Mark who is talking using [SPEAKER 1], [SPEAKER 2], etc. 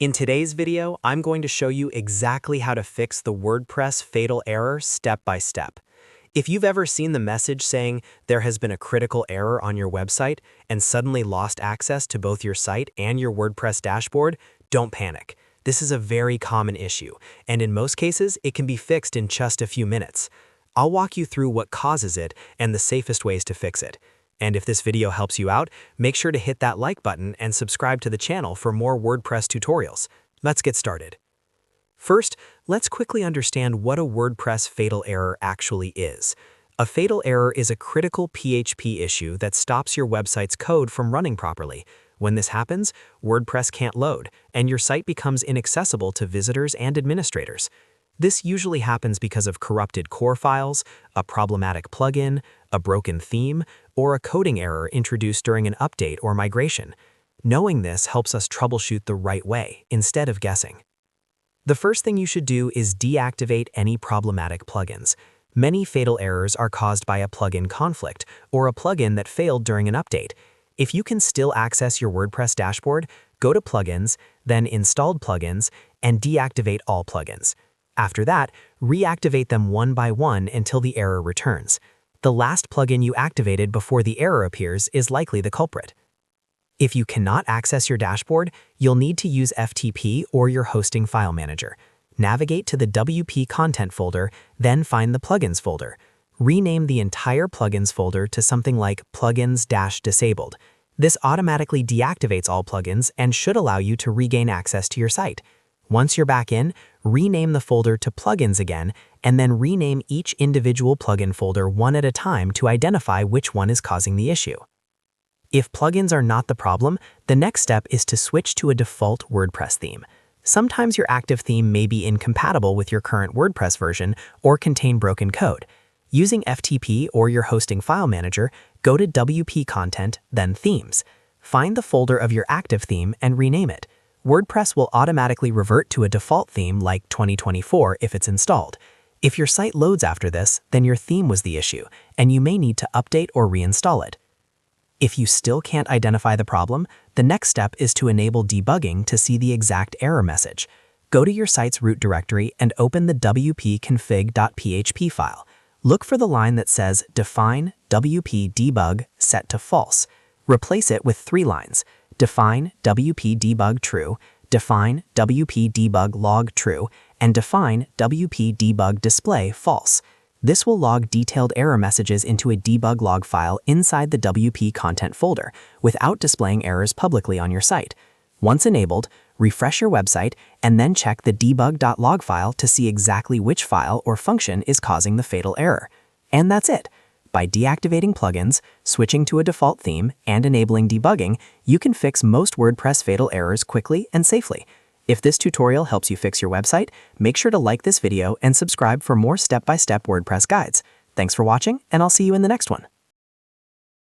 [SPEAKER 1] In today's video, I'm going to show you exactly how to fix the WordPress fatal error step by step. If you've ever seen the message saying there has been a critical error on your website and suddenly lost access to both your site and your WordPress dashboard, don't panic. This is a very common issue, and in most cases, it can be fixed in just a few minutes. I'll walk you through what causes it and the safest ways to fix it. And if this video helps you out, make sure to hit that like button and subscribe to the channel for more WordPress tutorials. Let's get started. First, let's quickly understand what a WordPress fatal error actually is. A fatal error is a critical PHP issue that stops your website's code from running properly. When this happens, WordPress can't load, and your site becomes inaccessible to visitors and administrators. This usually happens because of corrupted core files, a problematic plugin, a broken theme, or a coding error introduced during an update or migration. Knowing this helps us troubleshoot the right way, instead of guessing. The first thing you should do is deactivate any problematic plugins. Many fatal errors are caused by a plugin conflict or a plugin that failed during an update. If you can still access your WordPress dashboard, go to Plugins, then Installed Plugins, and deactivate all plugins. After that, reactivate them one by one until the error returns. The last plugin you activated before the error appears is likely the culprit. If you cannot access your dashboard, you'll need to use FTP or your hosting file manager. Navigate to the WP content folder, then find the plugins folder. Rename the entire plugins folder to something like plugins-disabled. This automatically deactivates all plugins and should allow you to regain access to your site. Once you're back in, rename the folder to Plugins again, and then rename each individual plugin folder one at a time to identify which one is causing the issue. If plugins are not the problem, the next step is to switch to a default WordPress theme. Sometimes your active theme may be incompatible with your current WordPress version or contain broken code. Using FTP or your hosting file manager, go to WP Content, then Themes. Find the folder of your active theme and rename it. WordPress will automatically revert to a default theme like 2024 if it's installed. If your site loads after this, then your theme was the issue, and you may need to update or reinstall it. If you still can't identify the problem, the next step is to enable debugging to see the exact error message. Go to your site's root directory and open the wp-config.php file. Look for the line that says define wp debug set to false. Replace it with 3 lines. Define wp debug true, define wp debug log true, and define wp debug display false. This will log detailed error messages into a debug log file inside the WP content folder without displaying errors publicly on your site. Once enabled, refresh your website and then check the debug.log file to see exactly which file or function is causing the fatal error. And that's it. By deactivating plugins, switching to a default theme, and enabling debugging, you can fix most WordPress fatal errors quickly and safely. If this tutorial helps you fix your website, make sure to like this video and subscribe for more step-by-step WordPress guides. Thanks for watching, and I'll see you in the next one.